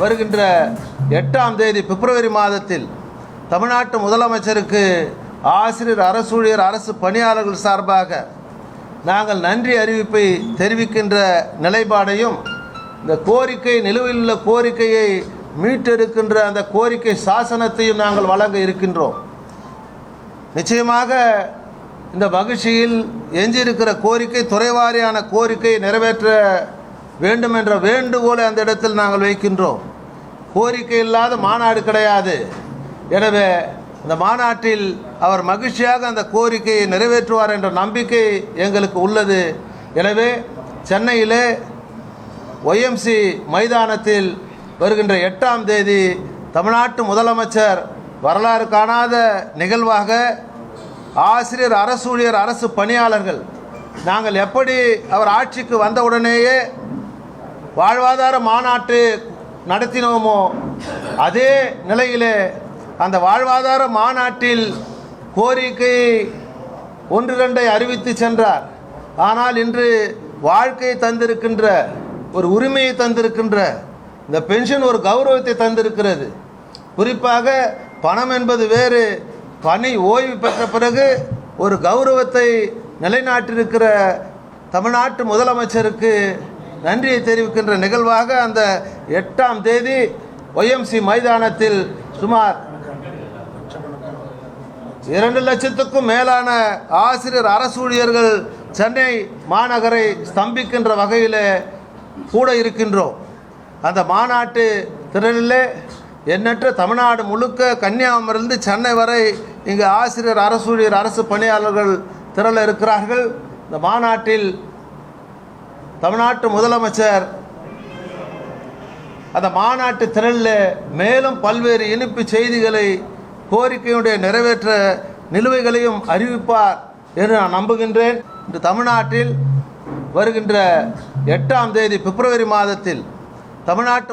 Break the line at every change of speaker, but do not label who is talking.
வருகின்ற 8ஆம் தேதி பிப்ரவரி மாதத்தில் தமிழ்நாட்டு முதலமைச்சருக்கு ஆசிரியர், அரசூழியர், அரசு பணியாளர்கள் சார்பாக நாங்கள் நன்றி அறிவிப்பை தெரிவிக்கின்ற நிலைப்பாடையும், இந்த கோரிக்கை நிலுவையில் உள்ள கோரிக்கையை மீட்டெடுக்கின்ற அந்த கோரிக்கை சாசனத்தையும் நாங்கள் வழங்க இருக்கின்றோம். நிச்சயமாக இந்த மகிழ்ச்சியில் எஞ்சியிருக்கிற கோரிக்கை, துறைவாரியான கோரிக்கை நிறைவேற்ற வேண்டும் என்ற வேண்டுகோளை அந்த இடத்தில் நாங்கள் வைக்கின்றோம். கோரிக்கை இல்லாத மாநாடு கிடையாது. எனவே இந்த மாநாட்டில் அவர் மகிழ்ச்சியாக அந்த கோரிக்கையை நிறைவேற்றுவார் என்ற நம்பிக்கை எங்களுக்கு உள்ளது. எனவே சென்னையிலே YMC மைதானத்தில் வருகின்ற 8ஆம் தேதி தமிழ்நாட்டு முதலமைச்சர் வரலாறு காணாத நிகழ்வாக ஆசிரியர், அரசூழியர், அரசு பணியாளர்கள் நாங்கள் எப்படி அவர் ஆட்சிக்கு வந்தவுடனேயே வாழ்வாதார மாநாட்டு நடத்தினோமோ அதே நிலையிலே அந்த வாழ்வாதார மாநாட்டில் கோரிக்கை 1-2 அறிவித்து சென்றார். ஆனால் இன்று வாழ்க்கையை தந்திருக்கின்ற, ஒரு உரிமையை தந்திருக்கின்ற இந்த பென்ஷன் ஒரு கௌரவத்தை தந்திருக்கிறது. குறிப்பாக பணம் என்பது வேறு, பணி ஓய்வு பெற்ற பிறகு ஒரு கௌரவத்தை நிலைநாட்டிருக்கிற தமிழ்நாட்டு முதலமைச்சருக்கு நன்றியை தெரிவிக்கின்ற நிகழ்வாக அந்த 8ஆம் தேதி YMC மைதானத்தில் சுமார் 2 லட்சத்துக்கும் மேலான ஆசிரியர், அரசூழியர்கள் சென்னை மாநகரை ஸ்தம்பிக்கின்ற வகையில் கூட இருக்கின்றோம். அந்த மாநாட்டு திரளிலே எண்ணற்ற தமிழ்நாடு முழுக்க, கன்னியாகுமரியிலிருந்து சென்னை வரை இங்கு ஆசிரியர், அரசூழியர், அரசு பணியாளர்கள் திரள இருக்கிறார்கள். இந்த மாநாட்டில் தமிழ்நாட்டு முதலமைச்சர் அந்த மாநாட்டு திரளில் மேலும் பல்வேறு இனிப்பு செய்திகளை, கோரிக்கையுடைய நிறைவேற்ற நிலுவைகளையும் அறிவிப்பார் என்று நான் நம்புகின்றேன். இன்று தமிழ்நாட்டில் வருகின்ற 8ஆம் தேதி பிப்ரவரி மாதத்தில் தமிழ்நாட்டு